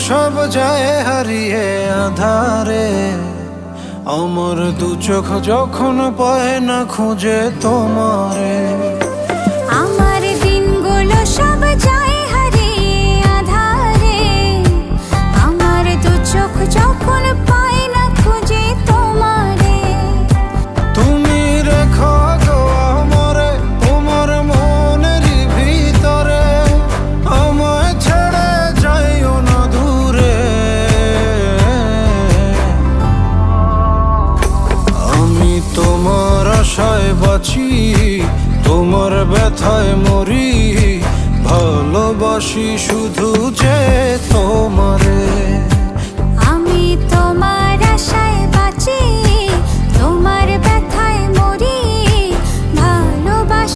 সব যায় হারিয়ে আধারে, আমার দু চোখ যখন পায় না খুঁজে তোমারে। আমার দিনগুলো সব যায় হারিয়ে আধারে, আমার দু চোখ যখন পায় না খুঁজে তোমারে। তুমি রেখো গো আমারে তোমার মনের ভিতরে, আমায় ছেড়ে যাইও না দূরে। আমি তোমার আশায় বাঁচি, তোমার ব্যথায় মরি, ভালোবাসি শুধু যে তোমারে।